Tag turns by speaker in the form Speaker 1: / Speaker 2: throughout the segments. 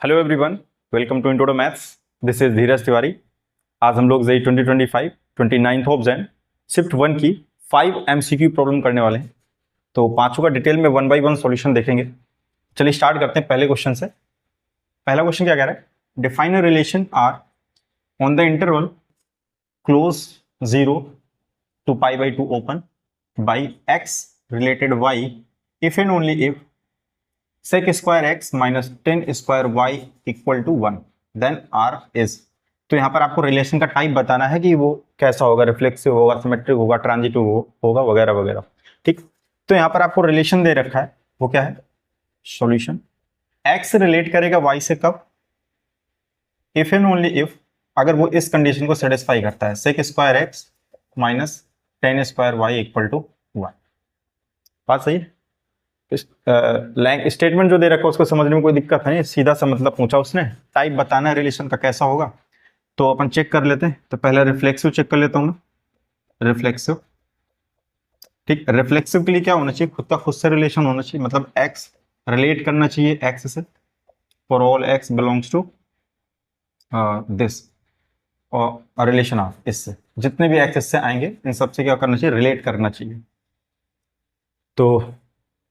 Speaker 1: Hello everyone, welcome to intro to maths. This is Dheeraj Tiwari. आज हम लोग जेई 2025 29 ऑफ जैन शिफ्ट 1 की 5 एमसीक्यू प्रॉब्लम करने वाले हैं। तो पांचों का डिटेल में 1 बाय 1 सॉल्यूशन देखेंगे। चलिए स्टार्ट करते हैं पहले क्वेश्चन से। पहला क्वेश्चन क्या कह रहा है? Define a relation R on the interval close 0 to π/2 open by x related y if and only if sec square x minus tan square y equal to 1 then r is। तो यहाँ पर आपको relation का type बताना है कि वो कैसा होगा, रिफ्लेक्सिव होगा, सिमेट्रिक होगा, ट्रांजिटिव होगा वगैरह वगैरह। ठीक, तो यहाँ पर आपको रिलेशन दे रखा है, वो क्या है? सॉल्यूशन x रिलेट करेगा y से कब? इफ एंड ओनली इफ, अगर वो इस कंडीशन को सेटिस्फाई करता है, sec square x minus tan square y equal to 1। बात सही है? स्टेटमेंट जो दे रखा है उसको समझने में कोई दिक्कत नहीं, सीधा सा मतलब पूछा उसने, टाइप बताना है रिलेशन का कैसा होगा। तो अपन चेक कर लेते हैं। तो पहले रिफ्लेक्सिव चेक कर लेता हूँ मैं। रिफ्लेक्सिव, ठीक, रिफ्लेक्सिव के लिए क्या होना चाहिए? खुद का खुद से रिलेशन होना चाहिए, मतलब x रिलेट करना चाहिए x से, for all x belongs to this, और रिलेशन ऑफ इससे, जितने भी x इससे आएंगे इन सबसे क्या करना चाहिए? रिलेट करना चाहिए। तो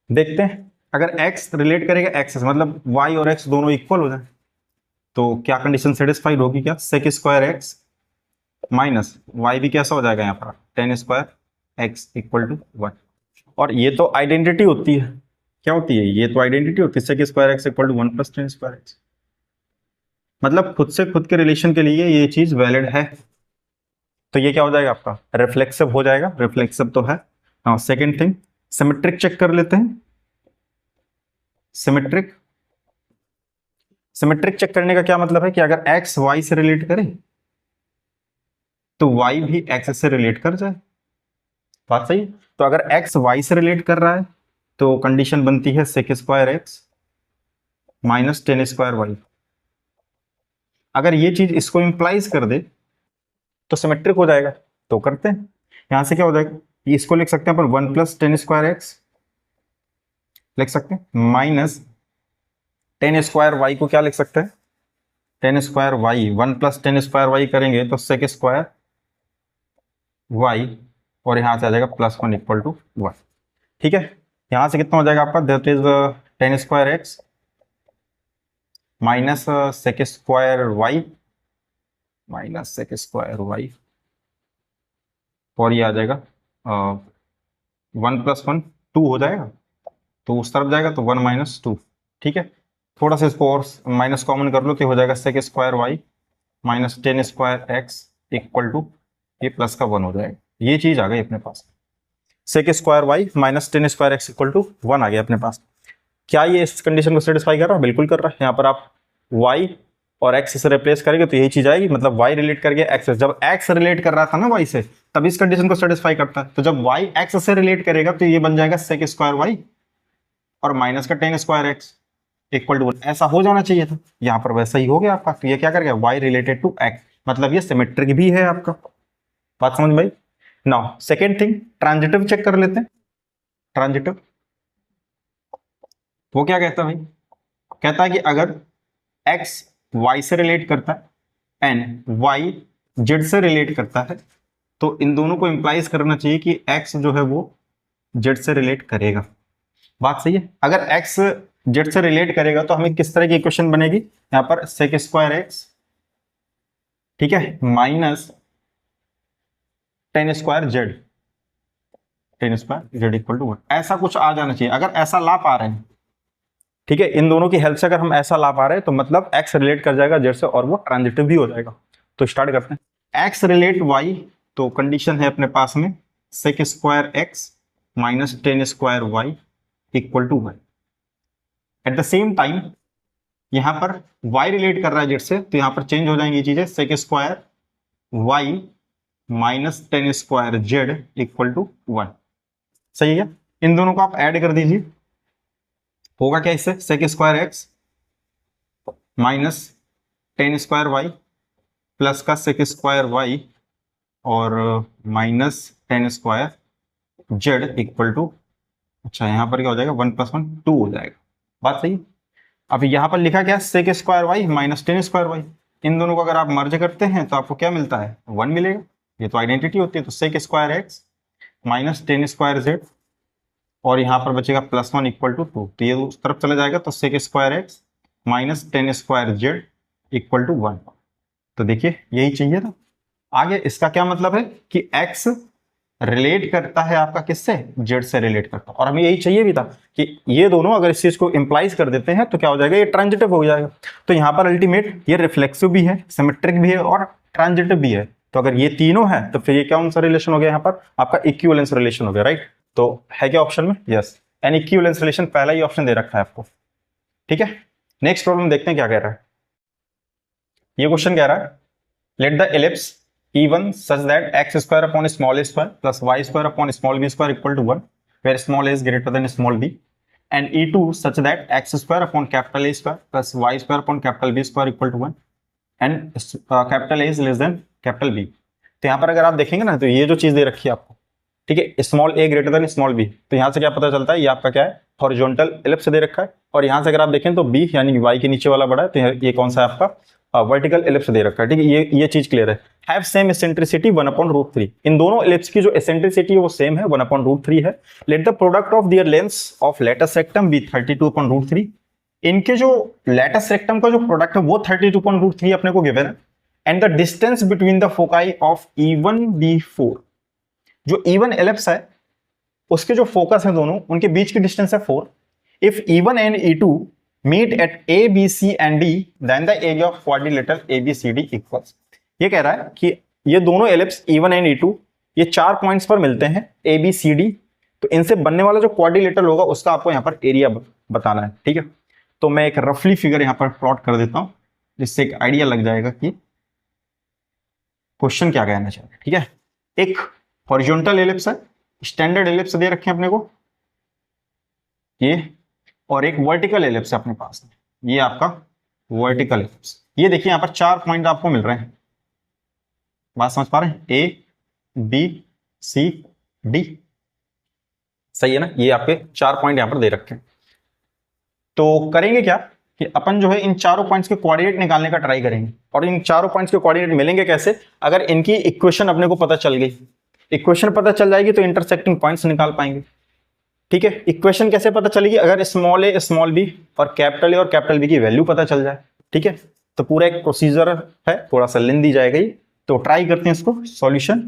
Speaker 1: देखते हैं, अगर x रिलेट करेगा x से, मतलब y और x दोनों इक्वल हो जाए, तो क्या कंडीशन सेटिस्फाइड होगी? क्या? sec square x minus y भी कैसा हो जाएगा यहाँ पर? tan square x equal to 1। और ये तो आइडेंटिटी होती है। क्या होती है? ये तो आइडेंटिटी होती है, sec square x equal to 1 plus tan square x। मतलब खुद से खुद के रिलेशन के लिए ये चीज वैलिड है। तो ये क्या हो जाएगा आपका? रिफ्लेक्सिव हो जाएगा। रिफ्लेक्सिव तो है। हाँ, सेकेंड थिंग, सिमेट्रिक चेक कर लेते हैं। सिमेट्रिक, सिमेट्रिक चेक करने का क्या मतलब है कि अगर x y से रिलेट करे तो y भी x से रिलेट कर जाए। बात सही है? तो अगर x y से रिलेट कर रहा है तो कंडीशन बनती है sec square x minus tan square y। अगर ये चीज इसको इंप्लाइज कर दे तो सिमेट्रिक हो जाएगा। तो करते हैं, यहां से क्या हो जाएगा? इसको लिख सकते हैं अपन 1 प्लस tan स्क्वायर x लिख सकते हैं, माइनस tan स्क्वायर y को क्या लिख सकते हैं? tan square y, 1 plus tan square y करेंगे तो sec स्क्वायर y, और यहां से आ जाएगा प्लस 1 इक्वल टू 1। ठीक है, यहां से कितना हो जाएगा आपका? That is tan square x minus sec square y minus sec square y, और ये आ जाएगा 1 प्लस 1 2 हो जाएगा, तो उस तरफ जाएगा तो 1 माइनस 2। ठीक है, थोड़ा सा इसको और माइनस कॉमन कर लो तो हो जाएगा sec square y minus tan square x equal to, ये प्लस का 1 हो जाएगा। ये चीज आ गई अपने पास, sec square y minus tan square x equal to 1 आ गया अपने पास। क्या ये इस कंडीशन को सेटिस्फाई कर रहा है? बिल्कुल कर रहा है। यहाँ पर आप y और x से रिप्लेस करेंगे तो यही चीज आएगी, मतलब y रिलेट कर गया x से। जब x रिलेट कर रहा था ना y से, तब इस कंडीशन को सेटिस्फाई करता है। तो जब y x से रिलेट करेगा तो ये बन जाएगा sec स्क्वायर y और माइनस का tan square x equal to 1। ऐसा हो जाना चाहिए था, यहाँ पर वैसा ही हो गया आपका। तो ये क्या कर गया? y रिलेटेड टू x, मतलब ये सिमेट्रिक भी है आपका। बात समझ में? Now second thing, transitive check कर लेते हैं। ट्रांजिटिव वो क्या कहता है भाई? कहता है कि अगर x y से रिलेट करता है एंड y z से रिलेट करता है तो इन दोनों को इंप्लाइज करना चाहिए कि x जो है वो z से रिलेट करेगा। बात सही है? अगर x z से रिलेट करेगा तो हमें किस तरह की इक्वेशन बनेगी? यहां पर sec स्क्वायर x, ठीक है, minus tan square z, tan square z equal to 1। ऐसा कुछ आ जाना चाहिए। अगर ऐसा ला पा रहे हैं, ठीक है, इन दोनों की हेल्प से अगर हम ऐसा ला पा रहे हैं तो मतलब x रिलेट कर जाएगा z से और वो ट्रांजिटिव भी हो जाएगा। तो स्टार्ट करते हैं। x रिलेट y, तो कंडीशन है अपने पास में sec square x minus tan square y equal to 1। At the same time यहां पर y रिलेट कर रहा है z से, तो यहां पर चेंज हो जाएंगी चीजें, sec square y minus tan square z equal to 1। सही है? इन दोनों को आप ऐड कर दीजिए, होगा क्या इससे? sec square x minus tan square y plus का sec स्क्वायर y और minus tan square z equal to, अच्छा यहां पर क्या हो जाएगा? 1 प्लस 1 2 हो जाएगा। बात सही? अब यहाँ पर लिखा क्या, sec square y minus tan square y, इन दोनों को अगर आप मर्ज करते हैं तो आपको क्या मिलता है, 1 मिलेगा। ये तो आइडेंटिटी होती है, तो sec square x minus tan square z, और यहाँ पर बचेगा +1 इक्वल टू 2, तो ये उस तरफ चला जाएगा, तो sec square x minus tan square z equal to 1। तो देखिए यही चाहिए था। आगे इसका क्या मतलब है कि x रिलेट करता है आपका किससे, z से रिलेट करता है, और हमें यही चाहिए भी था कि ये दोनों अगर इस चीज को इंप्लाइज कर देते हैं तो क्या हो जाएगा, ये ट्रांजिटिव हो जाएगा। तो यहाँ पर अल्टीमेट ये रिफ्लेक्सिव भी है, सिमेट्रिक भी है और ट्रांजिटिव भी है। तो अगर ये तीनों है तो फिर ये कौन सा रिलेशन हो गया, यहाँ पर आपका इक्विवेलेंस रिलेशन हो गया, राइट। तो है क्या ऑप्शन में, यस, एन इक्विवेलेंस रिलेशन, पहला ही ऑप्शन दे रखा है आपको, ठीक है। नेक्स्ट प्रॉब्लम देखते हैं क्या कह रहा है। ये क्वेश्चन कह रहा है, let the ellipse E1 such that x square upon small a square plus y square upon small b square equal to 1, where small a is greater than small b, and E2 such that x square upon capital A square plus y square upon capital B square equal to 1, and capital A is less than capital B। तो यहाँ पर अगर आप देखेंगे ना, तो ये जो चीज दे रखी है आपको, ठीक है, small a greater than small b, तो यहाँ से क्या पता चलता है, ये आपका क्या है, हॉरिजॉन्टल एलिप्स दे रखा है, और यहाँ से अगर आप देखें तो b यानी कि y के नीचे वाला बड़ा है, तो ये कौन सा है आपका, वर्टिकल एलिप्स दे रखा है, ठीक है। ये चीज क्लियर है। हैव सेम एसेंट्रिसिटी 1/√3, इन दोनों एलिप्स की जो एसेंट्रिसिटी है वो सेम है, 1/√3 है। Let the product of their lengths of latus rectum be 32/√3, इनके जो लेटस रेक्टम का जो प्रोडक्ट है वो 32/√3 अपने को गिवन है। And the distance between the foci of E1 B4, जो E1 एलिप्स है उसके जो फोकस है दोनों, उनके बीच की डिस्टेंस है 4। If E1 and E2 meet at A, B, C and D, then the area of quadrilateral ABCD equals। ये कह रहा है कि ये दोनों एलिप्स E1 एंड E2 ये 4 पॉइंट्स पर मिलते हैं ABCD, तो इनसे बनने वाला जो क्वाड्रिलेटरल होगा उसका आपको यहाँ पर एरिया बताना है, ठीक है। तो मैं एक रफली फिगर यहाँ पर प्लॉट कर देता हूँ, जिससे एक आइडिया लग जाएगा कि क्वेश्चन क्या कहना चाहिए, ठीक है। एक हॉरिजॉन्टल एलिप्स है, स्टैंडर्ड एलिप्स दे रखे हैं अपने को ये, और एक वर्टिकल एलिप्स है अपने पास में, ये आपका वर्टिकल एलिप्स। ये देखिए यहाँ पर 4 पॉइंट आपको मिल रहे हैं, बात समझ पा रहे हैं, ए बी सी डी, सही है ना। ये आपके 4 पॉइंट यहाँ पर दे रखे हैं। तो करेंगे क्या कि अपन जो है इन चारों पॉइंट्स के कोऑर्डिनेट निकालने का ट्राई करेंगे, और इन चारों पॉइंट्स के कोऑर्डिनेट मिलेंगे कैसे, अगर इनकी इक्वेशन अपने को पता चल गई, इक्वेशन पता चल जाएगी तो इंटरसेक्टिंग पॉइंट्स निकाल पाएंगे, ठीक है। इक्वेशन कैसे पता चलेगी, अगर स्मॉल ए स्मॉल बी और कैपिटल ए और कैपिटल बी की वैल्यू पता चल जाए, ठीक है। तो पूरा एक प्रोसीजर है, थोड़ा सा लेंथी जाएगा ये, तो ट्राई करते हैं इसको सॉल्यूशन।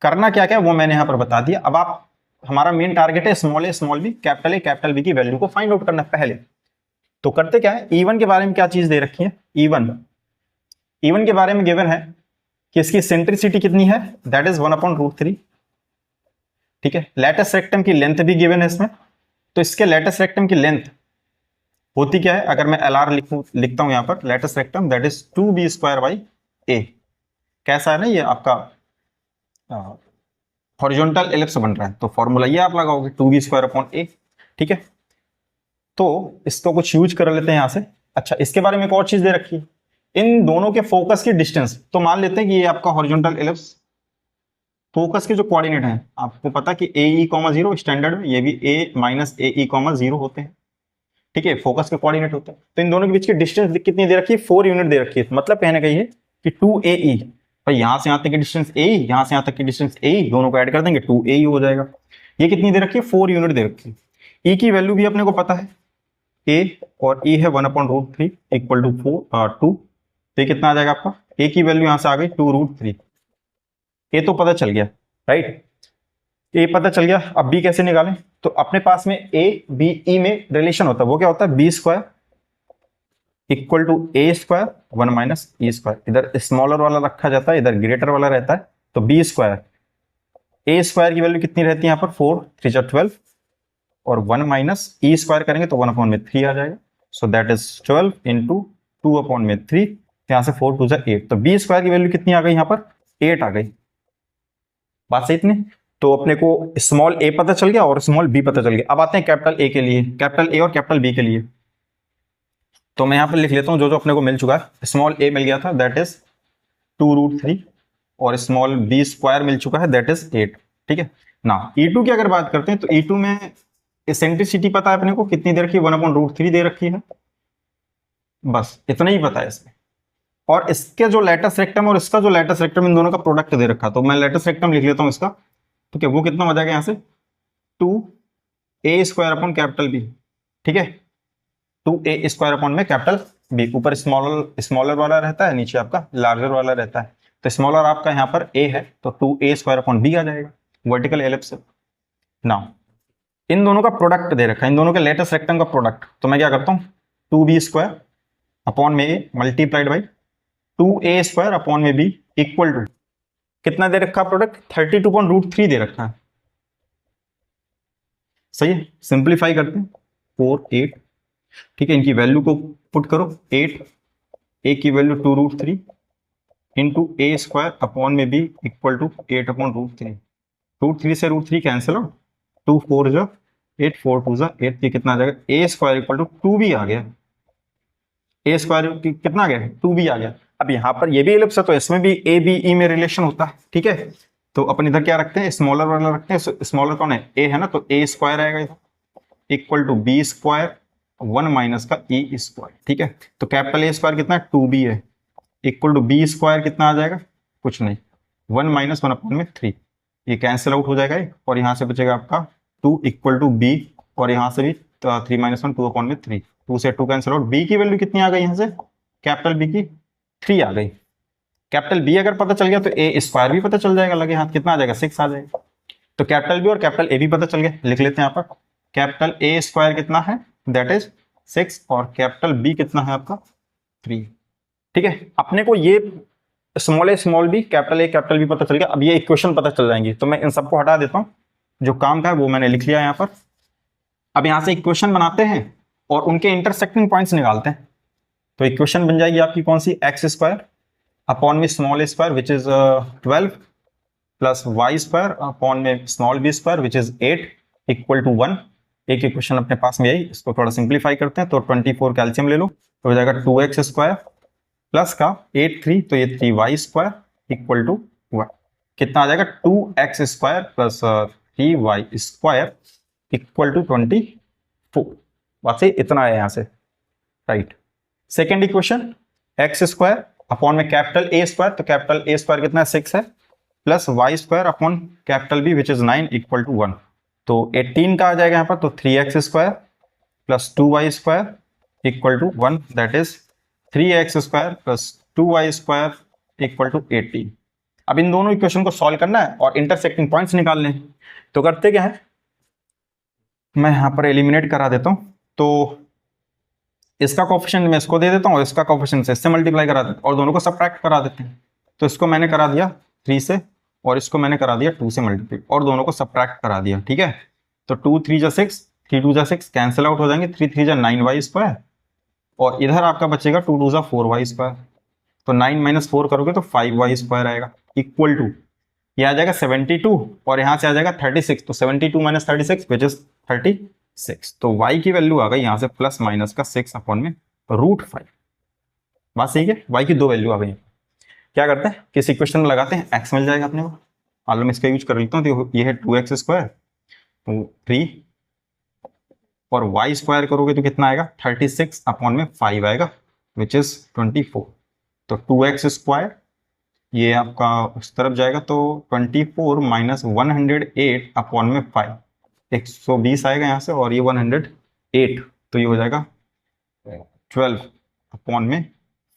Speaker 1: करना क्या क्या वो मैंने यहां पर बता दिया। अब आप, हमारा मेन टारगेट है small a small b capital A capital B की वैल्यू को फाइंड आउट करना पहले। तो करते क्या है, E1 के बारे में क्या चीज दे रखी है, E1 के बारे में गिवन है कि इसकी सेंट्रिसिटी कितनी है, दैट इज 1/√3, ठीक है। लेटस रेक्टम की लेंथ भी गिवन है इसमें, तो इसके लेटस रेक्टम की लेंथ होती क्या है, अगर मैं LR लिखता हूं यहां पर, latus rectum that is 2b²/a। कैसा है ना ये आपका हॉरिजॉन्टल एलिप्स बन रहा है, तो फॉर्मूला ये आप लगाओगे 2b²/a, ठीक है। तो इसको कुछ यूज कर लेते हैं यहां से। अच्छा, इसके बारे में एक और चीज दे रखी है, इन दोनों के फोकस की डिस्टेंस। तो मान लेते हैं कि ये आपका हॉरिजॉन्टल एलिप्स, फोकस के जो कोऑर्डिनेट हैं आपको पता कि AE, 0 स्टैंडर्ड में ये भी A-AE, 0 होते हैं, ठीक है, फोकस के कोऑर्डिनेट होते हैं। तो इन दोनों के बीच की डिस्टेंस कितनी दे रखी है, 4 यूनिट दे रखी है। मतलब कहने का ये कि 2AE, भाई यहां से यहां तक की डिस्टेंस AE, यहां से यहां तक की डिस्टेंस AE, दोनों को ऐड कर देंगे 2AE हो जाएगा। ये कितनी दे रखी है, 4 यूनिट दे रखी है। E की वैल्यू भी अपने को पता है, A और E है 1/√3 इक्वल टू 2, तो ये कितना आ जाएगा आपका, A की वैल्यू यहां से आ गई 2√3। A तो पता चल गया, राइट, A पता चल गया। अब B कैसे निकालें, तो अपने पास में A B E में रिलेशन होता है, वो क्या होता है, B² equal to A² 1 - E²। इधर स्मॉलर वाला रखा जाता है, इधर ग्रेटर वाला रहता है, तो B², A² की वैल्यू कितनी रहती है यहाँ पर, 4 3 जा 12, और 1 - E² करेंगे तो 1/3 आ जाएगा। सो दैट इज 12 इंटू 2/3, यहाँ से 4 2 जा 8, तो B² की वैल्यू कितनी आ गई यहाँ पर, 8 आ गई। बात सही इतनी। तो अपने को स्मॉल a पता चल गया और स्मॉल b पता चल गया। अब आते हैं कैपिटल A के लिए, कैपिटल A और कैपिटल B के लिए। तो मैं यहां पर लिख लेता हूं जो जो अपने को मिल चुका है। स्मॉल a मिल गया था, दैट इज 2√3, और स्मॉल B² मिल चुका है, दैट इज 8, ठीक है ना। E2 की अगर बात करते हैं तो E2 में एसेंट्रिसिटी पता है अपने को कितनी दे रखी है, 1/√3 दे रखी है, बस इतना ही पता है इसमें। और इसके जो लेटस रेक्टम और इसका जो लेटस रेक्टम, इन दोनों का प्रोडक्ट दे रखा, तो मैं लेटस रेक्टम लिख लेता हूँ इसका, ठीक है। वो कितना हो जाएगा यहाँ से 2a² ठीक है, 2a² में कैपिटल बी, ऊपर स्मॉलर वाला रहता है, नीचे आपका लार्जर वाला रहता है। तो स्मॉलर आपका यहाँ पर a है, तो 2a² आ जाएगा वर्टिकल एलिप्स से। नाउ इन दोनों का प्रोडक्ट दे रखा है, इन दोनों के लेटेस्ट रेक्टम का प्रोडक्ट, तो मैं क्या करता हूँ 2b² में a मल्टीप्लाइड बाई 2a² में b इक्वल टू कितना दे रखा प्रोडक्ट, 32/√3 दे रखा है। सही है, सिंप्लीफाई करते हैं 4 8, ठीक है। इनकी वैल्यू को पुट करो, 8 a की वैल्यू 2√3 इंटू a² में b इक्वल टू 8/√3। √3 से √3 कैंसिल हो, 2 4 जा 8, 4 2 जा 8, ये कितना आ जाएगा a² इक्वल टू 2b आ गया, a² कितना आ गया 2b आ गया। अब यहाँ पर ये भी एलिप्स है, तो इसमें भी a b e में रिलेशन होता है, ठीक है। तो अपन इधर क्या रखते हैं, स्मॉलर वाला रखते हैं, स्मॉलर कौन है a है ना, तो a² आएगा इधर इक्वल टू b² 1 माइनस का e², ठीक है। तो कैपिटल A² कितना है 2b है, इक्वल टू b² कितना आ जाएगा, कुछ नहीं 1 माइनस 1/3, ये कैंसिल आउट हो जाएगा और यहाँ से बचेगा आपका 2 इक्वल टू b, और यहाँ से भी 3 माइनस 1 2/3, 2 से 2 कैंसिल आउट, b की वैल्यू कितनी आ गई यहाँ से, कैपिटल B की 3 आ गई। कैपिटल B अगर पता चल गया तो a² भी पता चल जाएगा, लगे हाथ कितना आ जाएगा 6 आ जाएगा। तो कैपिटल B और कैपिटल A भी पता चल गया, लिख लेते हैं यहाँ पर कैपिटल A² कितना है दैट इज 6 और कैपिटल B कितना है आपका 3, ठीक है। अपने को ये स्मॉल b कैपिटल B पता चल गया। अब ये इक्वेशन पता चल जाएंगी, तो मैं इन सबको हटा देता हूँ, जो काम का है वो मैंने लिख लिया यहाँ पर। अब यहाँ से इक्वेशन बनाते हैं और उनके इंटरसेक्टिंग पॉइंट्स निकालते हैं। तो इक्वेशन बन जाएगी आपकी कौन सी, x² अपॉन में small a² which is 12 plus y² upon में small b² which is 8 equal to 1। एक इक्वेशन अपने पास में आई, इसको थोड़ा सिंप्लीफाई करते हैं, तो 24 कैल्शियम ले लो, तो हो जाएगा 2x² प्लस का 8 3, तो ये 3y² इक्वल टू 1, कितना आ जाएगा 2x² plus 3y² equal to 24। बात सही, इतना है यहाँ से, right. Second equation x² upon में कैपिटल A², तो कैपिटल A² कितना है 6 है, plus y² upon capital B which is 9 equal to 1, तो 18 का आ जाएगा यहाँ पर, तो 3x² plus 2y² equal to 1 that is 3x² plus 2y² equal to 18। अब इन दोनों इक्वेशन को सॉल्व करना है और इंटरसेक्टिंग पॉइंट्स निकालने हैं। तो करते क्या है, मैं यहाँ पर एलिमिनेट करा देता हूँ, तो इसका कोफिशिएंट मैं इसको दे देता हूँ और इसका कोफिशिएंट से इससे मल्टीप्लाई करा देते हैं और दोनों को सब्ट्रैक्ट करा देते हैं। तो इसको मैंने करा दिया 3 से और इसको मैंने करा दिया 2 से मल्टीप्लाई और दोनों को सब्ट्रैक्ट करा दिया, ठीक है। तो 2 3 जा 6, 3 2 जा 6 कैंसिल आउट हो जाएंगे, 3 3 जा 9y² और इधर आपका बचेगा 2 2 जा 4y², तो 9 माइनस 4 करोगे तो 5y² आएगा इक्वल टू ये आ जाएगा 72 और यहाँ से आ जाएगा 36, तो 72 माइनस 36 विच इज 36। तो y की वैल्यू आ गई यहाँ से प्लस माइनस का 6 अपॉन में √5। बात सही है, y की 2 वैल्यू आ गई। क्या करते हैं, किस इक्वेशन में लगाते हैं, x मिल जाएगा अपने को, मान लो मैं इसका यूज कर लेता हूँ, तो ये है 2x² तो 3 और y² करोगे तो कितना आएगा 36 अपॉन में 5 आएगा विच इज 24। तो 2x² ये आपका उस तरफ जाएगा, तो 24 माइनस 108 अपॉन में 5 120 आएगा यहाँ से, और ये 108 तो ये हो जाएगा 12 अपॉन में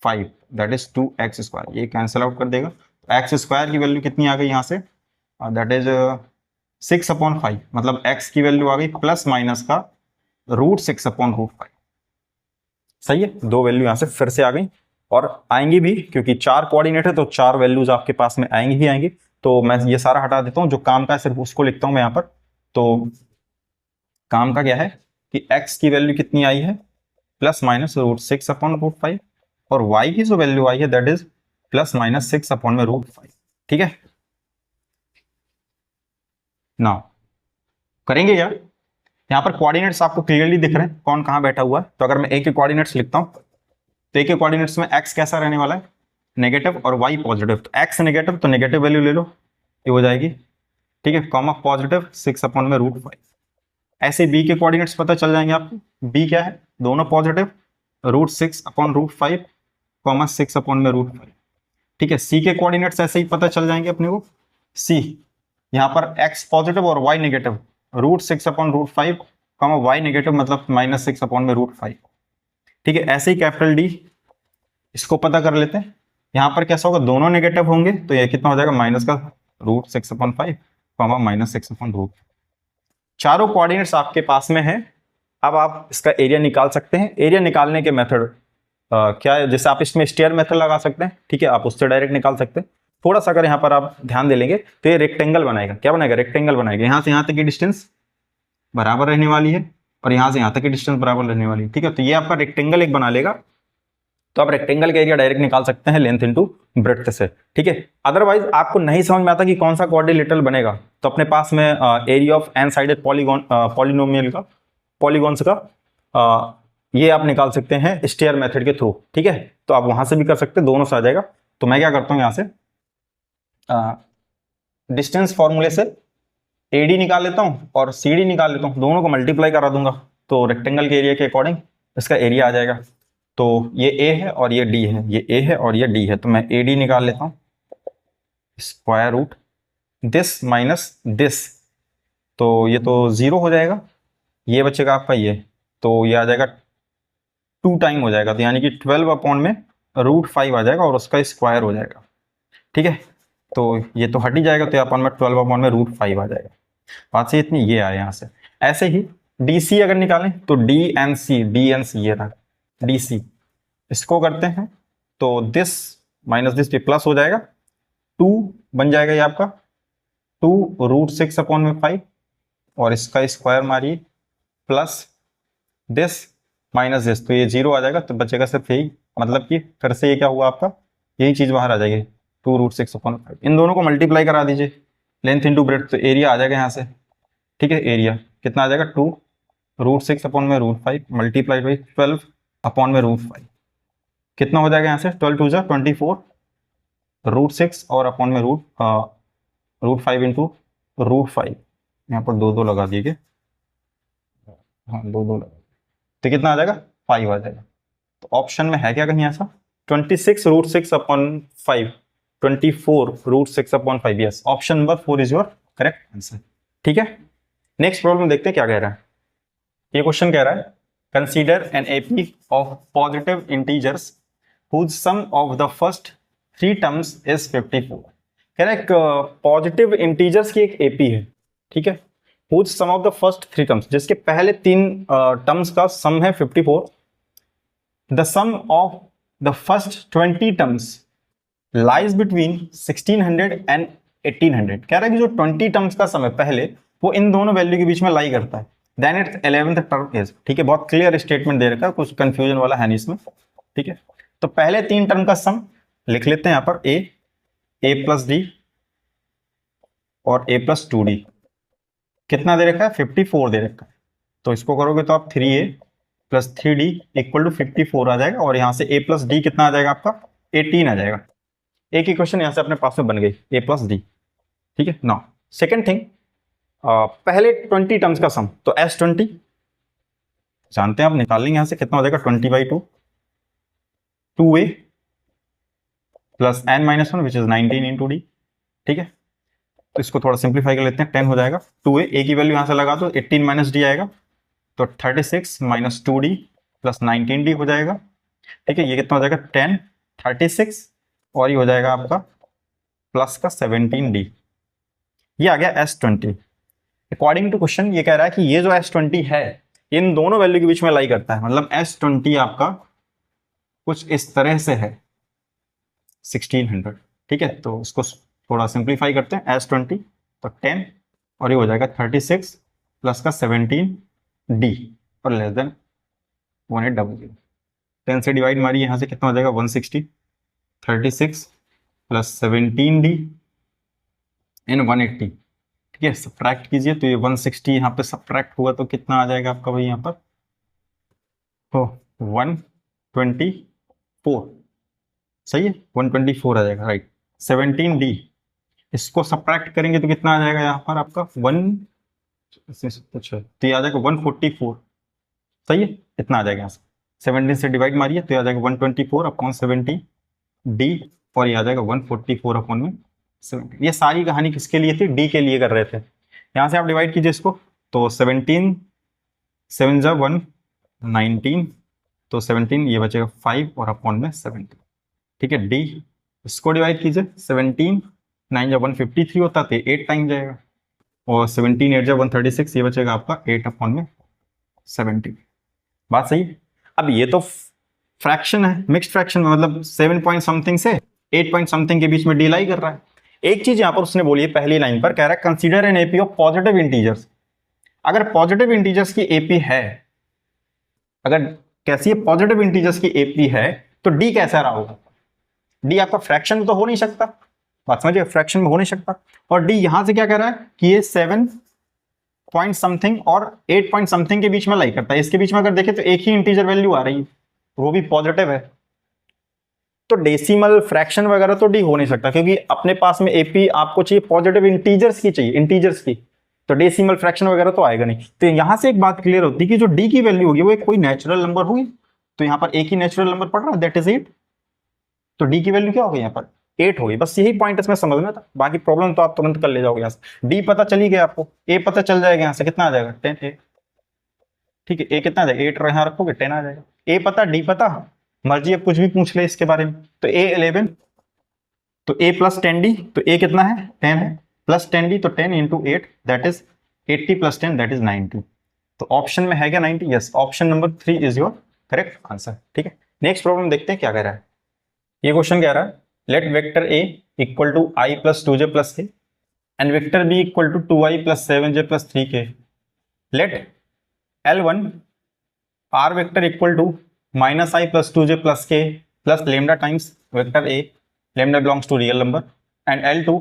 Speaker 1: 5 दैट इज 2x², ये कैंसिल आउट कर देगा। तो x² की वैल्यू कितनी आ गई यहाँ से, दैट इज 6 अपॉन 5, मतलब x की वैल्यू आ गई प्लस माइनस का √6 अपॉन √5। सही है, 2 वैल्यू यहाँ से फिर से आ गई और आएंगी भी, क्योंकि 4 कोऑर्डिनेट है तो 4 वैल्यूज आपके पास में आएंगी ही आएंगी। तो मैं ये सारा हटा देता हूँ, जो काम का है सिर्फ उसको लिखता हूँ मैं यहाँ पर। तो काम का क्या है कि x की वैल्यू कितनी आई है प्लस माइनस √6 अपॉन √5 और y की जो वैल्यू आई है that is plus minus 6 upon में √5, ठीक है। नाउ करेंगे क्या, यहाँ पर कोऑर्डिनेट्स आपको क्लियरली दिख रहे हैं कौन कहाँ बैठा हुआ है। तो अगर मैं a के कोऑर्डिनेट्स लिखता हूँ तो a के कोऑर्डिनेट्स में x कैसा रहने वाला है नेगेटिव और y पॉजिटिव, तो x नेगेटिव तो नेगेटिव वैल्यू ले लो, ये हो जाएगी, ठीक है, कॉमा पॉजिटिव 6 अपॉन में √5। ऐसे बी के कोऑर्डिनेट्स पता चल जाएंगे आपको। बी क्या है, दोनों पॉजिटिव, √6/√5, कॉमा 6 अपॉन में √5। ठीक है, सी के कोऑर्डिनेट्स ऐसे ही पता चल जाएंगे अपने को। सी यहाँ पर एक्स पॉजिटिव और y negative, √6/√5, comma y negative मतलब -6 अपॉन में √5। ठीक है, ऐसे ही कैपिटल डी, इसको पता कर लेते हैं। यहाँ पर कैसा होगा, दोनों नेगेटिव होंगे तो ये कितना हो जाएगा, माइनस का √6/5, कॉमा -6/√5। चारों कोऑर्डिनेट्स आपके पास में है। अब आप इसका एरिया निकाल सकते हैं। एरिया निकालने के मेथड क्या है, जैसे आप इसमें स्टेयर मेथड लगा सकते हैं। ठीक है, आप उससे डायरेक्ट निकाल सकते हैं। थोड़ा सा अगर यहाँ पर आप ध्यान दे लेंगे तो ये रेक्टेंगल बनाएगा। क्या बनाएगा, रेक्टेंगल बनाएगा। यहाँ से यहाँ तक की डिस्टेंस बराबर रहने वाली है और यहाँ से यहाँ तक की डिस्टेंस बराबर रहने वाली है। ठीक है, तो ये आपका रेक्टेंगल एक बना लेगा। तो आप रेक्टेंगल का एरिया डायरेक्ट निकाल सकते हैं लेंथ इनटू ब्रेड्थ से। ठीक है, अदरवाइज आपको नहीं समझ में आता कि कौन सा क्वाड्रिलेटरल बनेगा, तो अपने पास में area of n sided polynomial का, पॉलीगॉन्स का ये आप निकाल सकते हैं स्टेयर मेथड के थ्रू। ठीक है, तो आप वहां से भी कर सकते हैं, दोनों से आ जाएगा। तो मैं क्या करता हूँ, यहाँ से डिस्टेंस फॉर्मूले से एडी निकाल लेता हूँ और सीडी निकाल लेता हूँ, दोनों को मल्टीप्लाई करा दूंगा तो रेक्टेंगल के एरिया के अकॉर्डिंग इसका एरिया आ जाएगा। तो ये ए है और ये डी है, ये ए है और ये डी है, तो मैं ए डी निकाल लेता हूँ, square root this minus this, तो ये तो 0 हो जाएगा, ये बचेगा आपका ये, तो ये आ जाएगा 2 टाइम हो जाएगा, तो यानी कि 12 अपॉन में √5 आ जाएगा और उसका स्क्वायर हो जाएगा। ठीक है, तो ये तो हट ही जाएगा, तो अपन में 12 अपॉन में √5 आ जाएगा। बात से इतनी, ये आया यहाँ से। ऐसे ही डी सी अगर निकालें तो डी एन सी ये रहा डी सी, इसको करते हैं तो दिस माइनस दिस पे प्लस हो जाएगा, 2 बन जाएगा ये आपका 2 √6 अपॉन में 5 और इसका स्क्वायर मारिए प्लस दिस माइनस दिस, तो ये 0 आ जाएगा, तो बचेगा सिर्फ यही, मतलब कि फिर से ये क्या हुआ आपका, यही चीज बाहर आ जाएगी 2 √6 अपॉन 5। इन दोनों को मल्टीप्लाई करा दीजिए, लेंथ इंटू ब्रेड्थ, तो एरिया आ जाएगा यहाँ से। ठीक है, एरिया कितना आ जाएगा, 2 √6 अपॉन में √5 मल्टीप्लाइड बाई 12 अपॉन में √5, कितना हो जाएगा यहाँ से, 12 2 जा 24, √6 और अपॉन में √5 इंटू √5, यहाँ पर 2 2 लगा दीजिए, हाँ 2 2 लगा, तो कितना आ जाएगा, 5 आ जाएगा। तो ऑप्शन में है क्या कहीं ऐसा, 26 √6 upon 5, 24 √6 upon 5, yes, option number 4 is your correct answer. ठीक है, नेक्स्ट प्रॉब्लम देखते हैं क्या कह रहा है। ये क्वेश्चन कह रहा है, consider an AP of positive integers whose sum of the first 3 terms is 54। कह रहा है पॉजिटिव इंटीजर्स की एक एपी है। ठीक है, whose sum of the first 3 terms, जिसके पहले 3 टर्म्स का सम है 54। the sum of the first 20 terms lies between 1600 and 1800। कह रहा है कि जो 20 टर्म्स का सम है पहले, वो इन दोनों वैल्यू के बीच में लाई करता है। Then it's 11th term is, ठीक है, बहुत क्लियर स्टेटमेंट दे रखा है, कुछ कंफ्यूजन वाला है नहीं इसमें। ठीक है, तो पहले 3 टर्म का सम लिख लेते हैं यहाँ पर, ए प्लस डी और ए प्लस 2d, कितना दे रखा है, 54 दे रखा है। तो इसको करोगे तो आप 3a plus 3d equal to 54 आ जाएगा, और यहाँ से a प्लस डी कितना आ जाएगा आपका, 18 आ जाएगा। एक ही क्वेश्चन यहाँ से अपने पास में बन गई, a प्लस डी। ठीक है, नाउ सेकेंड थिंग, पहले 20 टर्म्स का सम, तो S20 जानते हैं आप, निकाल लेंगे यहाँ से, कितना हो जाएगा 20/2, 2a plus n-1 which is 19 into D. ठीक है, तो इसको थोड़ा सिंप्लीफाई कर लेते हैं, 10 हो जाएगा, 2a, a की वैल्यू यहाँ से लगा दो, 18 माइनस डी आएगा, तो 36 माइनस 2d प्लस 19d हो जाएगा। ठीक है, ये कितना हो जाएगा 10, 36 और ये हो जाएगा आपका प्लस का 17d, ये आ गया S20। अकॉर्डिंग टू क्वेश्चन ये कह रहा है कि ये जो S20 है इन दोनों वैल्यू के बीच में लाई करता है, मतलब S20 आपका कुछ इस तरह से है 1600। ठीक है, तो उसको थोड़ा सिंप्लीफाई करते हैं, S20 तो 10 और ये हो जाएगा 36 प्लस का 17d और लेस देन 1800। 10 से डिवाइड मारिए, यहाँ से कितना हो जाएगा 160, 36 प्लस 17d इन 180। ठीक है, सब्ट्रैक्ट कीजिए तो ये 160 यहाँ पे सब्ट्रैक्ट हुआ तो कितना आ जाएगा आपका भाई, यहाँ पर तो 124, सही है, 124 आ जाएगा, राइट। 17d इसको सब्ट्रैक्ट करेंगे तो कितना आ जाएगा यहाँ पर आपका अच्छा तो ये आ जाएगा 144, सही है, इतना आ जाएगा यहाँ से। 17 से डिवाइड मारिए तो ये आ जाएगा 124 अपॉन 17 डी, और ये आ जाएगा 144 अपॉन में 17। ये सारी कहानी किसके लिए थी? डी के लिए कर रहे थे। यहाँ से आप डिवाइड कीजिए इसको, तो 17 7 जा 1 19, तो 17 ये बचेगा 5 और अपॉन में 17, ठीक है। डी इसको डिवाइड कीजिए, 17 9 जा 153 होता तो 8 टाइम जाएगा, और 17 8 जा 136, ये बचेगा आपका 8 अपॉन में 70। बात सही है। अब ये तो फ्रैक्शन है, मिक्स्ड फ्रैक्शन में, मतलब 7 पॉइंट समथिंग से 8 पॉइंट समथिंग के बीच में डी लाई कर रहा है। एक चीज यहां पर उसने बोली है पहली लाइन पर, कह रहा है consider an AP of positive integers. अगर पॉजिटिव इंटीजर्स की एपी है, अगर कैसी है, पॉजिटिव इंटीजर्स की एपी है, तो डी कैसा रहा होगा? डी आपका फ्रैक्शन में तो हो नहीं सकता, बात समझिए, फ्रैक्शन में हो नहीं सकता। और डी यहां से क्या कह रहा है कि ये 7 पॉइंट समथिंग और 8 पॉइंट समथिंग के बीच में लाई करता है। इसके बीच में अगर देखें तो एक ही इंटीजर वैल्यू आ रही है, वो भी पॉजिटिव है, तो डेसिमल फ्रैक्शन वगैरह तो डी हो नहीं सकता, क्योंकि अपने पास में एपी आपको चाहिए पॉजिटिव इंटीजर्स की, चाहिए इंटीजर्स की, तो डेसिमल फ्रैक्शन वगैरह तो आएगा नहीं। तो यहां से एक बात क्लियर होती है कि जो डी की वैल्यू होगी वो एक कोई नेचुरल नंबर होगी, तो यहां पर एक ही नेचुरल नंबर पड़ रहा है, दैट इज 8, तो डी की वैल्यू क्या होगी यहाँ पर? 8 होगी। बस यही पॉइंट इसमें समझना था, बाकी प्रॉब्लम तो आप तुरंत कर ले जाओगे। यहाँ से डी पता चली गया आपको, ए पता चल जाएगा, यहाँ से कितना आ जाएगा 10 ए, ठीक है। ए कितना आ जाएगा 8, यहाँ रखोगे 10 आ जाएगा। ए पता, डी पता, मर्जी अब कुछ भी पूछ ले इसके बारे में। तो ए 11, तो ए प्लस 10 डी, तो ए कितना है 10 है, प्लस 10 डी, तो 10 into 8 that is 80 plus 10 that is 90। तो ऑप्शन में है क्या 90? Yes, option number 3 is your correct answer, ठीक है। नेक्स्ट प्रॉब्लम देखते हैं क्या कह रहा है। ये क्वेश्चन कह रहा है let vector a equal to i plus 2j plus k and vector b equal to 2i plus 7j plus 3k। Let L1 R vector equal to minus i plus 2j plus k plus lambda times vector a, lambda belongs to real number, and L2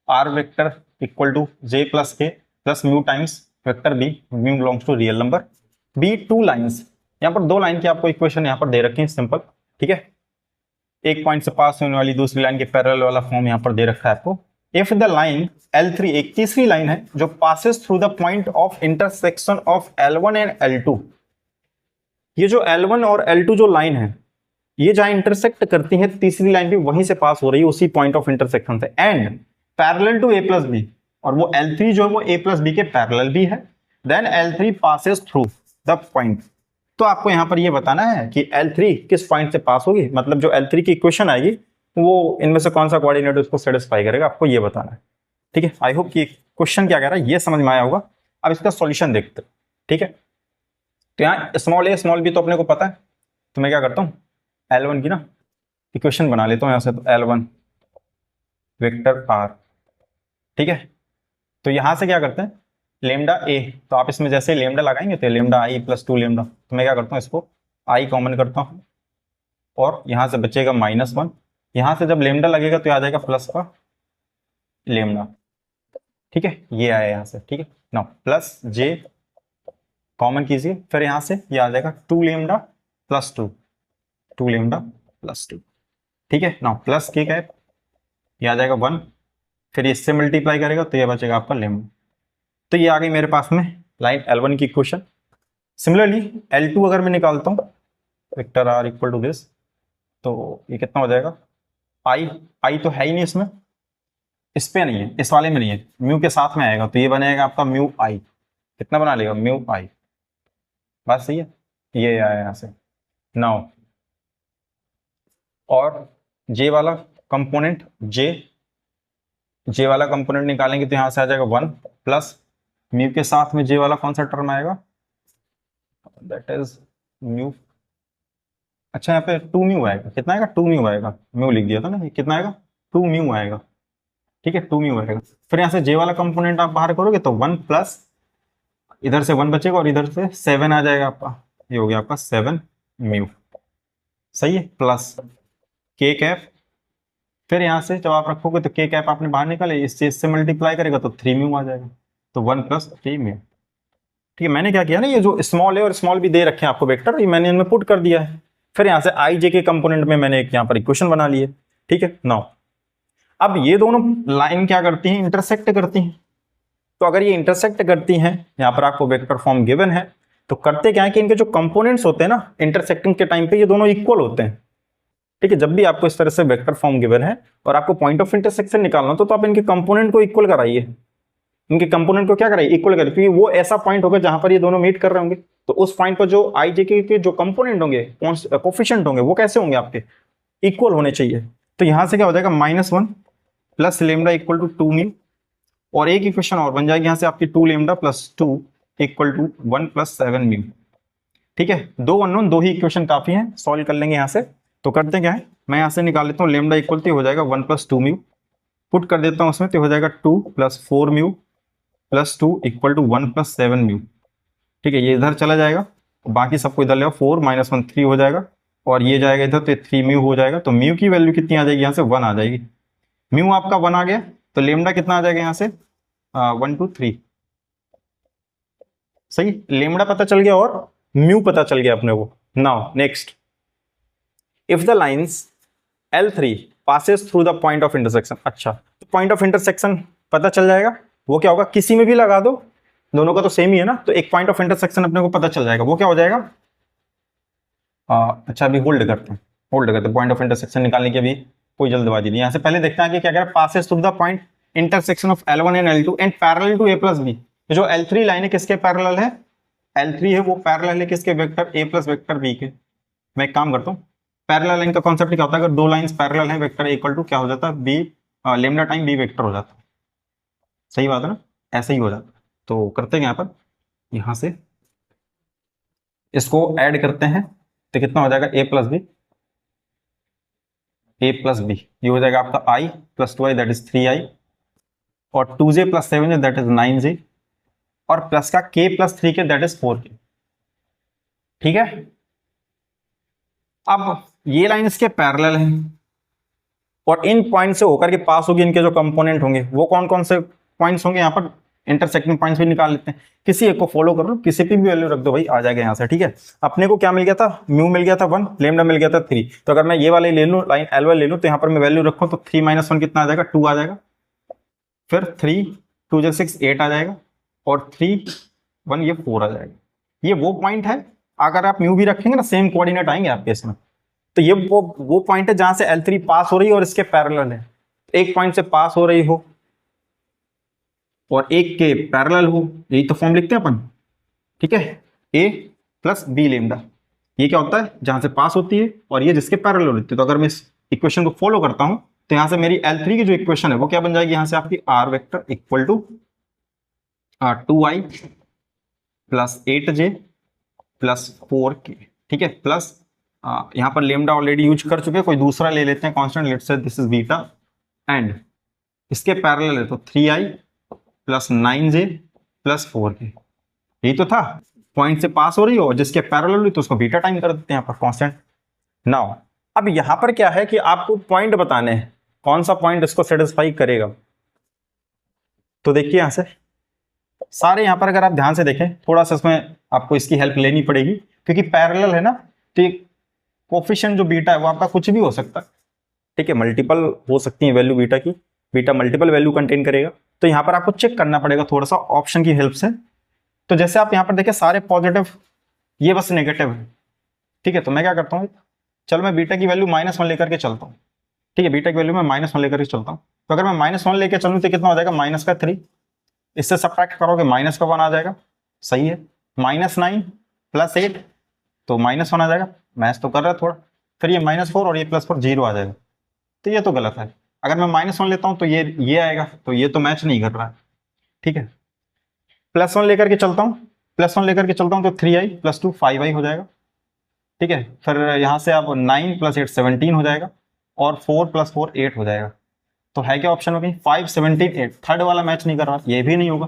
Speaker 1: R vector equal to j plus k plus mu times vector b, mu belongs to real number. Be two lines, यहाँ पर दो line की आपको equation यहाँ पर दे रखी है simple, ठीक है। एक पॉइंट से पास होने वाली दूसरी लाइन के पैरेलल वाला फॉर्म यहाँ पर दे रखा है आपको। इफ द लाइन L3, एक तीसरी लाइन है जो passes through the point of intersection of L1 and L2, ये जो L1 और L2 जो लाइन है, ये जहां इंटरसेक्ट करती है तीसरी लाइन भी वहीं से पास हो रही है, उसी पॉइंट ऑफ इंटरसेक्शन से, and parallel to a plus B, और वो L3 जो है वो a प्लस बी के पैरेलल भी है, then L3 passes through the point. तो आपको यहां पर ये बताना है कि L3 किस पॉइंट से पास होगी, मतलब जो L3 की इक्वेशन आएगी वो इनमें से कौन सा कोऑर्डिनेट उसको सेटिस्फाई करेगा, आपको ये बताना है, ठीक है। आई होप कि क्वेश्चन क्या कह रहा है ये समझ में आया होगा। अब इसका सॉल्यूशन देखते हैं, ठीक है। तो यहाँ स्मॉल ए स्मॉल बी तो अपने को पता है, तो मैं क्या करता हूँ L1 की ना इक्वेशन बना लेता हूँ यहाँ से, तो L1 वेक्टर R, ठीक है। तो यहाँ से क्या करते हैं लेमडा ए, तो आप इसमें जैसे लेमडा लगाएंगे तो लेमडा आई प्लस 2 लेमडा, तो मैं क्या करता हूँ इसको आई कॉमन करता हूँ, और यहाँ से बचेगा -1, यहाँ से जब लेमडा लगेगा तो आ जाएगा प्लस का लेमडा, ठीक है। ये आया यहाँ से, ठीक है ना, प्लस जे कॉमन कीजिए, फिर यहाँ से ये आ जाएगा 2 लेमडा प्लस 2, 2 लेमडा प्लस 2, ठीक है ना, प्लस के कैप ये आ जाएगा 1, फिर इससे मल्टीप्लाई करेगा तो ये बचेगा आपका लेमडा। तो ये आ गई मेरे पास में लाइन L1 की इक्वेशन। सिमिलरली L2 अगर मैं निकालता हूँ vector R equal to this, तो ये कितना हो जाएगा आई तो है ही नहीं इसमें, इस पे नहीं है, इस वाले में नहीं है, म्यू के साथ में आएगा, तो ये बनेगा आपका म्यू आई, कितना बना लेगा म्यू आई, बात सही है। ये आया यहाँ से नाउ, और जे वाला कंपोनेंट जे वाला कंपोनेंट निकालेंगे तो यहाँ से आ जाएगा 1 प्लस म्यू के साथ में जे वाला कौन सा टर्म आएगा, दैट इज म्यू, अच्छा यहाँ पे 2 म्यू आएगा, कितना आएगा 2 म्यू आएगा, म्यू लिख दिया था ना, कितना आएगा 2 म्यू आएगा, ठीक है 2 म्यू आएगा। फिर यहाँ से जे वाला कंपोनेंट आप बाहर करोगे तो 1 प्लस इधर से 1 बचेगा और इधर से 7 आ जाएगा आपका, ये हो गया आपका 7 म्यू, सही है, प्लस के कैप, फिर यहाँ से जब आप रखोगे तो के कैप आपने बाहर निकाले, इससे मल्टीप्लाई करेगा तो 3 म्यू आ जाएगा, तो 1 प्लस 3 म्यू, ठीक है। मैंने क्या किया ना, ये जो स्मॉल है और स्मॉल भी दे रखे हैं आपको वेक्टर, ये मैंने इनमें पुट कर दिया है, फिर यहाँ से आई जे के कंपोनेंट में मैंने एक यहाँ पर इक्वेशन बना ली है, ठीक है। नाउ अब ये दोनों लाइन क्या करती हैं, इंटरसेक्ट करती हैं, तो अगर ये इंटरसेक्ट करती हैं, यहाँ पर आपको वेक्टर फॉर्म गिवन है, तो करते क्या है कि इनके जो कंपोनेंट्स होते हैं ना इंटरसेक्टिंग के टाइम पे, ये दोनों इक्वल होते हैं। ठीक है, जब भी आपको इस तरह से वेक्टर फॉर्म गिवन है और आपको पॉइंट ऑफ इंटरसेक्शन निकालना तो आप इनके कंपोनेंट को इक्वल कराइए, इनके कंपोनेंट को क्या कराइए, इक्वल करिए, क्योंकि वो ऐसा पॉइंट होगा जहां पर ये दोनों मीट कर रहे होंगे। तो उस पॉइंट पर जो आई जे के जो कंपोनेंट होंगे, कोफिशिएंट होंगे, वो कैसे होंगे, आपके इक्वल होने चाहिए। तो यहां से क्या हो जाएगा, -1 plus lambda equal to 2 mu, और एक इक्वेशन और बन जाएगी यहां से आपकी 2 lambda plus 2 equal to 1 plus 7 mu. ठीक है, दो अननोन, दो ही इक्वेशन काफी है, सॉल्व कर लेंगे यहाँ से। तो करते क्या है, मैं यहाँ से निकाल लेता हूँ लेमडा इक्वल टू हो जाएगा 1 प्लस 2 म्यू, पुट कर देता हूँ उसमें, तो हो जाएगा 2 plus 4 mu plus 2 equal to 1 plus 7 mu. ठीक है, ये इधर चला जाएगा, बाकी सबको इधर ले आओ, 4 माइनस 1 3 हो जाएगा, और ये जाएगा इधर तो 3 म्यू हो जाएगा। तो म्यू की वैल्यू कितनी आ जाएगी, यहाँ से 1 आ जाएगी। म्यू आपका 1 आ गया, तो लेमडा कितना आ जाएगा यहाँ से 1 2 3। सही, लेमडा पता चल गया और म्यू पता चल गया अपने को। Now next, if the lines L3 passes through the point of intersection. अच्छा, तो पॉइंट ऑफ इंटरसेक्शन पता चल जाएगा, वो क्या होगा, किसी में भी लगा दो, दोनों का तो सेम ही है ना, तो एक पॉइंट ऑफ इंटरसेक्शन अपने को पता चल जाएगा, वो क्या हो जाएगा। अच्छा, अभी होल्ड करते हैं, पॉइंट ऑफ इंटरसेक्शन निकालने की अभी कोई जल्दबाजी नहीं। यहाँ से पहले देखते हैं कि क्या कह रहा है, passes through the point intersection of L1 and L2 and parallel to A plus B. जो L3 लाइन है किसके पैरेलल है, L3 है वो पैरेलल है किसके, vector A plus vector B के। मैं एक काम करता हूँ, पैरेलल लाइन का कॉन्सेप्ट क्या होता है, अगर दो लाइंस पैरेलल हैं, वेक्टर इक्वल टू क्या हो जाता है, B lambda time B vector हो जाता है। सही बात है ना, ऐसे ही हो जाता है। तो करते हैं यहाँ से इसको ऐड करते हैं, तो कितना हो जाएगा, a प्लस बी, ये हो जाएगा आपका i plus 2i that is 3i, और 2j plus 7j that is 9j, और प्लस का k plus 3k that is 4k। ठीक है, अब ये लाइन इसके पैरेलल है और इन पॉइंट से होकर के पास होगी, इनके जो कंपोनेंट होंगे वो कौन कौन से पॉइंट्स होंगे, यहाँ पर इंटरसेक्टिंग पॉइंट्स भी निकाल लेते हैं। किसी एक को फॉलो कर लो, किसी की भी वैल्यू रख दो भाई, आ जाएगा यहाँ से। ठीक है, अपने को क्या मिल गया था, म्यू मिल गया था 1, लेमडा मिल गया था 3। तो अगर मैं ये वाले ले लूँ, लाइन L1 ले लूँ, तो यहाँ पर मैं वैल्यू रखूँ तो 3 माइनस 1 कितना आ जाएगा, 2 आ जाएगा, फिर 3 2 जो 6 8 आ जाएगा, और 3 1 ये 4 आ जाएगा। ये वो पॉइंट है, अगर आप म्यू भी रखेंगे ना सेम कोऑर्डिनेट आएंगे आपके इसमें। तो ये वो पॉइंट है जहां से L3 पास हो रही है और इसके पैरेलल है। एक पॉइंट से पास हो रही हो और एक के पैरेलल हो, यही तो फॉर्म लिखते हैं अपन। ठीक है, a प्लस बी लेमडा, ये क्या होता है, जहां से पास होती है और ये जिसके पैरेलल होती है। तो अगर मैं इस इक्वेशन को फॉलो करता हूं, तो यहां से मेरी L3 की जो इक्वेशन है वो क्या बन जाएगी, यहां से आपकी r vector equal to 2i plus 8j plus 4k। ठीक है, प्लस यहाँ पर लेमडा ऑलरेडी यूज कर चुके हैं, कोई दूसरा ले लेते हैं constant, let's say this is beta, and इसके पैरेलल है तो 3i plus 9j plus 4k। यही तो था, पॉइंट से पास हो रही हो, जिसके पैरेलल हुई तो उसको बीटा टाइम कर देते हैं यहाँ पर कांस्टेंट। नाउ अब यहाँ पर क्या है कि आपको पॉइंट बताने हैं, कौन सा पॉइंट इसको सेटिस्फाई करेगा। तो देखिए यहाँ से सारे, यहाँ पर अगर आप ध्यान से देखें, थोड़ा सा इसमें आपको इसकी हेल्प लेनी पड़ेगी, क्योंकि पैरेलल है ना, तो कोफिशिएंट जो बीटा है वो आपका कुछ भी हो सकता है। ठीक है, मल्टीपल हो सकती है वैल्यू बीटा की, बीटा मल्टीपल वैल्यू कंटेन करेगा। तो यहाँ पर आपको चेक करना पड़ेगा थोड़ा सा ऑप्शन की हेल्प से। तो जैसे आप यहाँ पर देखें सारे पॉजिटिव, ये बस नेगेटिव है। ठीक है, तो मैं क्या करता हूँ, चलो मैं बीटा की वैल्यू -1 लेकर के चलता हूँ। ठीक है, बीटा की वैल्यू मैं -1 लेकर के चलता हूँ। तो अगर मैं -1 लेकर चलूँ तो कितना हो जाएगा, -3, इससे सब्ट्रैक्ट करोगे -1 आ जाएगा। सही है, -9 प्लस 8 तो -1 आ जाएगा, मैच तो कर रहा है थोड़ा। फिर ये -4 और ये +4 0 आ जाएगा, तो ये तो गलत है। अगर मैं -1 लेता हूं तो ये आएगा, तो ये तो मैच नहीं कर रहा है। ठीक है, +1 लेकर के चलता हूं, तो 3i + 2 5i हो जाएगा। ठीक है, फिर यहां से आप 9 + 8 17 हो जाएगा, और 4 + 4 8 हो जाएगा। तो है क्या ऑप्शन हो गई, 5 17 8, थर्ड वाला मैच नहीं कर रहा, ये भी नहीं होगा।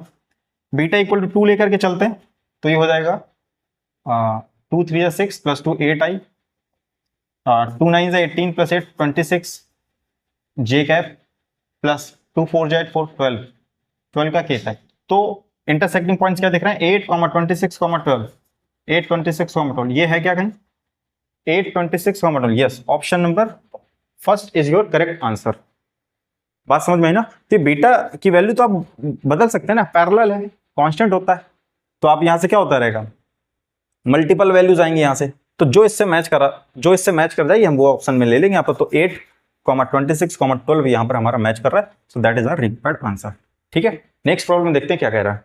Speaker 1: बीटा इक्वल टू 2 लेकर के चलते हैं, तो ये हो जाएगा 2 3 6 + 2 8i, 2 9 18 + 8 26 j cap plus 2 4 j 8 4 12 का केस है। तो इंटरसेक्टिंग पॉइंट्स क्या दिख रहे हैं, 8 26 12, 8 26 12, ये है क्या कहीं 8 26 12। Yes, option number first is your correct answer. बात समझ में आई ना। तो बीटा की वैल्यू तो आप बदल सकते हैं ना, पैरेलल है, कांस्टेंट होता है, तो आप यहां से क्या होता रहेगा, मल्टीपल वैल्यूज आएंगे यहां से, तो जो इससे मैच कर जाएगी हम वो ऑप्शन में ले लेंगे यहाँ पर। तो 8, 26, 12 यहाँ पर हमारा मैच कर रहा है, so that is our required answer. ठीक है, नेक्स्ट प्रॉब्लम देखते हैं क्या कह रहा है।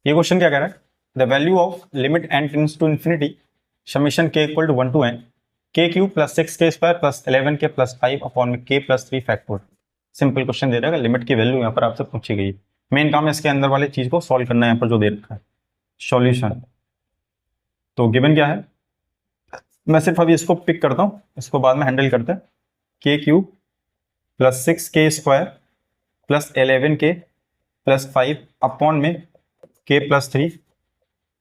Speaker 1: ये क्वेश्चन क्या कह रहा है, the value of limit n tends to infinity summation k equal to 1 to n k cube plus 6k square plus 11k plus 5 upon में k plus 3 factor. Simple question दे रहा है, लिमिट की वैल्यू यहाँ पर आपसे पूछी गई। मेन काम है इसके अंदर वाली चीज को सॉल्व करना है, यहाँ पर जो दे रखा है सॉल्यूशन। तो गिवन क्या है, मैं सिर्फ अभी इसको पिक करता हूँ, इसको बाद में हैंडल करते हैं। k cube plus 6k square plus 11k plus 5 upon में k प्लस 3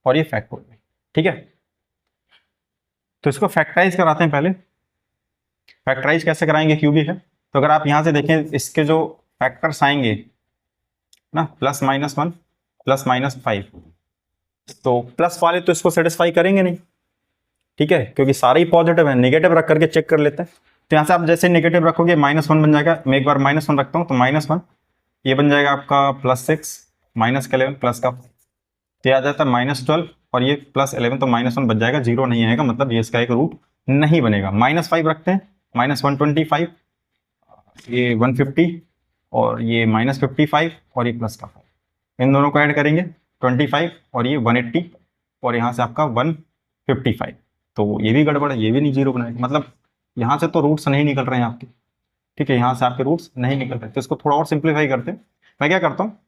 Speaker 1: और ये फैक्टोरियल। ठीक है, तो इसको फैक्टराइज कराते हैं पहले। फैक्टराइज कैसे कराएंगे, क्यूबिक है, तो अगर आप यहां से देखें इसके जो फैक्टर्स आएंगे ना, प्लस माइनस 1 प्लस माइनस 5, तो प्लस वाले तो इसको सेटिस्फाई करेंगे नहीं, ठीक है, क्योंकि सारे ही पॉजिटिव है। नेगेटिव रख करके चेक कर लेते हैं। तो यहाँ से आप जैसे नेगेटिव रखोगे -1 बन जाएगा। मैं एक बार -1 रखता हूँ, तो -1 ये बन जाएगा आपका +6 माइनस का 11 प्लस का, तो आ जाता है -12 और ये +11, तो -1 बच जाएगा, 0 नहीं आएगा, मतलब ये इसका एक रूट नहीं बनेगा। -5 रखते हैं, -125, ये 150 और ये -55 और ये प्लस का 5, इन दोनों को ऐड करेंगे 25 और ये 180 और यहाँ से आपका 155, तो ये भी गड़बड़ है, ये भी नहीं 0 बनाएगा, मतलब यहाँ से तो रूट्स नहीं निकल रहे हैं आपके। ठीक है, यहाँ से आपके रूट्स नहीं निकल रहे, तो इसको थोड़ा और सिंप्लीफाई करते हैं। मैं क्या करता हूँ,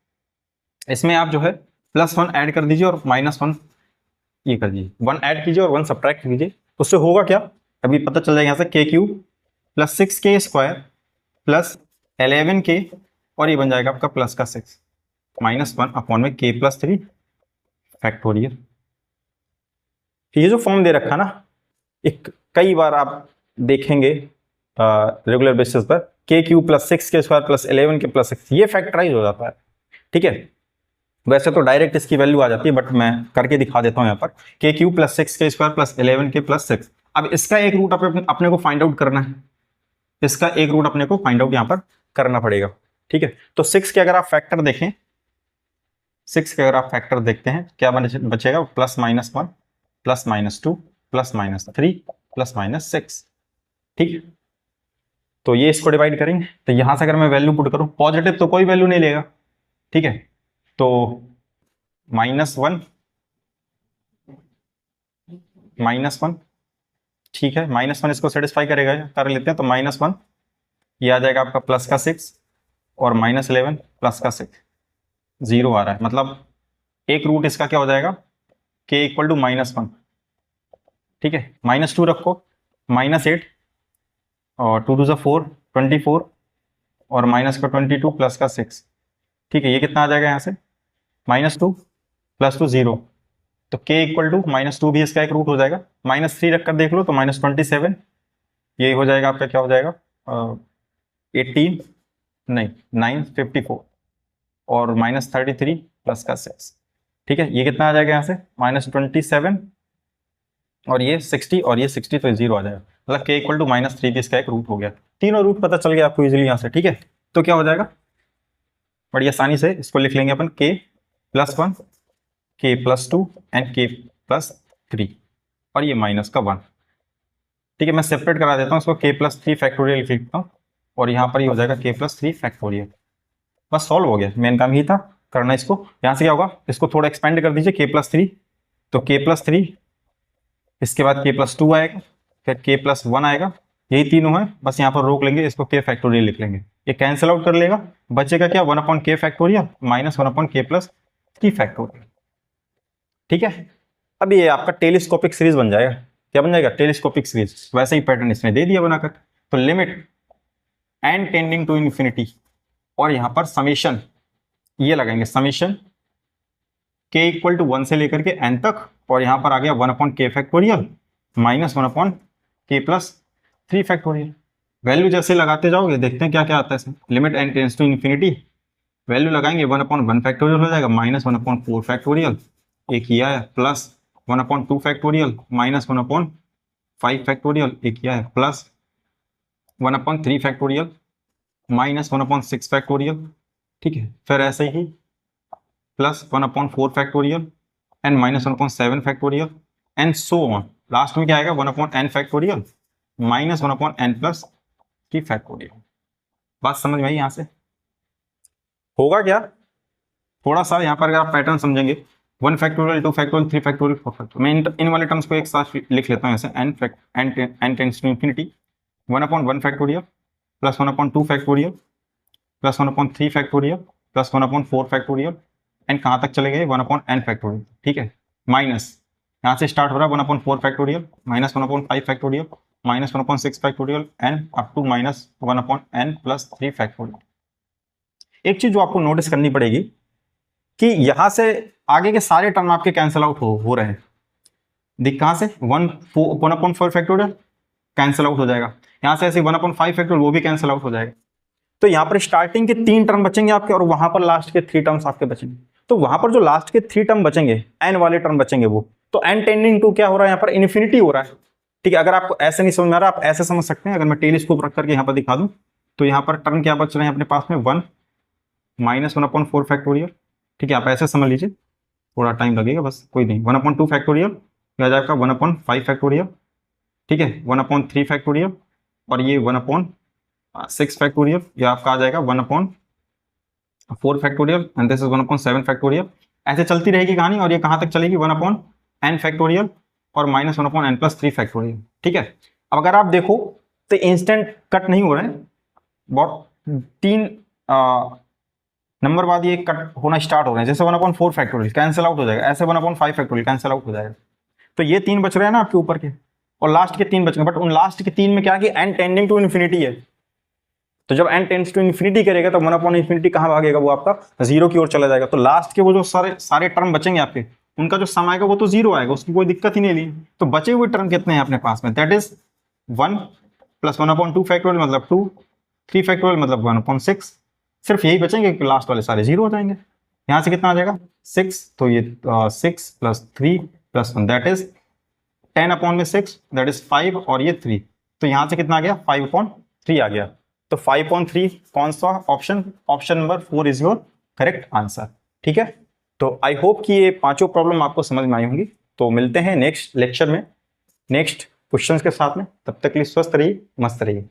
Speaker 1: इसमें आप जो है +1 ऐड कर दीजिए और -1 ये कर दीजिए, 1 ऐड कीजिए और 1 सब्ट्रैक्ट कीजिए, उससे होगा क्या, अभी पता चल जाएगा यहाँ से। k cube plus 6k square plus 11k और ये बन जाएगा आपका प्लस का 6 -1 अपॉन में k प्लस 3 फैक्टोरियल। ये जो फॉर्म दे रखा ना, एक कई बार आप देखेंगे रेगुलर बेसिस पर, k cube plus 6k square plus 11k plus 6, ये फैक्टराइज हो जाता है। ठीक है, वैसे तो डायरेक्ट इसकी वैल्यू आ जाती है, बट मैं करके दिखा देता हूं यहाँ पर। k cube plus 6k square plus 11k plus 6, अब इसका एक रूट अपने को फाइंड आउट करना है, इसका एक रूट अपने को फाइंड आउट यहाँ पर करना पड़ेगा। ठीक है, तो 6 के अगर आप फैक्टर देखें, 6 के अगर आप फैक्टर देखते हैं क्या बचेगा, +-1 +-2 +-3 +-6। ठीक है, तो ये इसको डिवाइड करेंगे, तो यहां से अगर मैं वैल्यू पुट करूं, पॉजिटिव तो कोई वैल्यू नहीं लेगा। ठीक है, तो -1 -1, ठीक है, -1 इसको सेटिस्फाई करेगा, कर लेते हैं। तो -1 ये आ जाएगा आपका प्लस का 6 और -11 प्लस का 6, 0 आ रहा है, मतलब एक रूट इसका क्या हो जाएगा, k इक्वल टू -1। ठीक है, -2 रखो, -8 और 2 2 4 24 और माइनस का 22 प्लस का 6। ठीक है, ये कितना आ जाएगा यहाँ से, -2 + 2 0, तो k इक्वल टू -2 भी इसका एक रूट हो जाएगा। -3 रखकर देख लो तो -27, ये हो जाएगा आपका, क्या हो जाएगा 18 नहीं 954 और -33 प्लस का 6। ठीक है, ये कितना आ जाएगा यहाँ से, -27 और ये 60 और ये 60, तो 0 आ जाएगा, मतलब k इक्वल टू -3 भी इसका एक रूट हो गया। तीनों रूट पता चल गया आपको इजीली यहाँ से। ठीक है, तो क्या हो जाएगा, बड़ी आसानी से इसको लिख लेंगे अपन, k +1 k +2 एंड k +3 और ये -1। ठीक है, मैं सेपरेट करा देता हूँ इसको, k +3 फैक्टोरियल लिख लेता हूँ और यहाँ पर ये हो जाएगा k +3 फैक्टोरियल। बस सॉल्व हो गया, मेन काम ही था करना इसको। यहाँ से क्या होगा, इसको थोड़ा एक्सपेंड कर दीजिए, k +3, तो k +3, इसके बाद k +2 आएगा, फिर k +1 आएगा, यही तीनों है, बस यहाँ पर रोक लेंगे, इसको k फैक्टोरियल लिख लेंगे, ये कैंसिल आउट कर लेगा, बचेगा क्या, 1/k फैक्टोरियल -1/k +3 फैक्टोरियल। ठीक है, अब ये आपका टेलीस्कोपिक सीरीज बन जाएगा। क्या बन जाएगा, टेलीस्कोपिक सीरीज। वैसे ही पैटर्न इसने दे दिया बनाकर, तो limit n tending to infinity और यहाँ पर समेशन ये लगाएंगे, समेशन k इक्वल टू 1 से लेकर के n तक, और यहाँ पर आ गया 1/k factorial -1/k +3 factorial. Value जैसे लगाते जाओगे देखते हैं क्या क्या आता है इसमें। Limit n tends to infinity, value लगाएंगे 1/1 फैक्टोरियल हो जाएगा, -1/4 फैक्टोरियल, एक ही आया, प्लस 1/2 फैक्टोरियल -1/5 फैक्टोरियल, एक ही आया, प्लस 1/3 फैक्टोरियल माइनस 1/6 फैक्टोरियल, ठीक है, फिर ऐसे ही plus 1/4 factorial and minus 1/7 factorial and so on. Last में क्या आएगा 1/n factorial minus 1/n+3 factorial. बात समझ में आई? यहां से होगा क्या, थोड़ा सा यहाँ पर अगर आप पैटर्न समझेंगे 1 फैक्टोरियल 2 फैक्टोरियल 3 फैक्टोरियल 4 फैक्टोरियल, मैं इन वाले टर्म्स को एक साथ लिख लेता हूँ ऐसे, n tends to infinity 1/1 factorial plus 1/2 factorial plus 1/3 factorial plus 1/4 factorial and कहाँ तक चले गए 1/n फैक्टोरियल, ठीक है, माइनस यहाँ से स्टार्ट हो रहा है 1/4 factorial minus 1/5 factorial minus 1/6 factorial and up to minus 1/n+3 factorial. एक चीज जो आपको नोटिस करनी पड़ेगी कि यहां से आगे के सारे टर्म आपके कैंसिल आउट हो रहे हैं। देख कहां से 1/4 फैक्टोरियल कैंसिल आउट हो जाएगा, यहां से ऐसे 1/5 फैक्टोरियल वो भी कैंसिल आउट हो जाएगा। तो यहां पर स्टार्टिंग के 3 टर्म बचेंगे आपके और वहां पर लास्ट के 3 टर्म्स आपके बचेंगे। तो वहां पर जो लास्ट के 3 टर्म बचेंगे एन वाले टर्म बचेंगे वो, तो एन टेंडिंग टू क्या हो रहा है यहाँ पर इन्फिनिटी हो रहा है, ठीक है। अगर आपको ऐसे नहीं समझ में आ रहा आप ऐसे समझ सकते हैं, अगर मैं टेलीस्कोप रख करके यहाँ पर दिखा दूं तो यहाँ पर टर्म क्या बच रहे हैं अपने पास में 1 माइनस 1/4 फैक्टोरियल, ठीक है, आप ऐसे समझ लीजिए, थोड़ा टाइम लगेगा बस, कोई नहीं, 1/2 फैक्टोरियल, क्या जाएगा 1/5 फैक्टोरियल, ठीक है, 1/3 फैक्टोरियल और ये 1/6 फैक्टोरियल, ये आपका आ जाएगा 1/4 factorial and this is 1/7 factorial. ऐसे चलती रहेगी कहानी और ये कहां तक चलेगी 1/n फैक्टोरियल और माइनस 1/n+3 फैक्टोरियल, ठीक है। अब अगर आप देखो तो इंस्टेंट कट नहीं हो रहे हैं, बहुत 3 नंबर बाद ये कट होना स्टार्ट हो रहे हैं, जैसे 1/4 फैक्टोरियल कैंसिल आउट हो जाएगा, ऐसे 1/5 फैक्टोरियल कैंसिल आउट हो जाएगा। तो ये 3 बच रहे हैं ना आपके ऊपर के और लास्ट के 3 बच गए, बट उन लास्ट के 3 में क्या कि n टेंडिंग टू इन्फिनिटी है, तो जब n टेंड्स टू इन्फिनिटी करेगा तो 1/∞ कहां भागेगा, वो आपका 0 की ओर चला जाएगा। तो लास्ट के वो जो सारे टर्म बचेंगे आपके, उनका जो सम आएगा वो तो 0 आएगा, उसकी कोई दिक्कत ही नहीं ली। तो बचे हुए टर्म कितने हैं अपने पास में, दैट इज 1 प्लस 1/2 फैक्टोरियल मतलब 2, 3 फैक्टोरियल मतलब 1/6, सिर्फ यही बचेंगे कि लास्ट वाले सारे 0 हो जाएंगे। यहां से कितना आ जाएगा 6, तो ये 6 plus 3 plus 1 that is 10/6 that is 5 और ये 3, तो यहां से कितना आ गया 5/3 आ गया। तो 5/3 कौन सा option, option number 4 is your correct answer, ठीक है। तो आई होप कि ये 5 प्रॉब्लम आपको समझ में आई होंगी। तो मिलते हैं नेक्स्ट लेक्चर में नेक्स्ट क्वेश्चंस के साथ में, तब तक के लिए स्वस्थ रहिए, मस्त रहिए।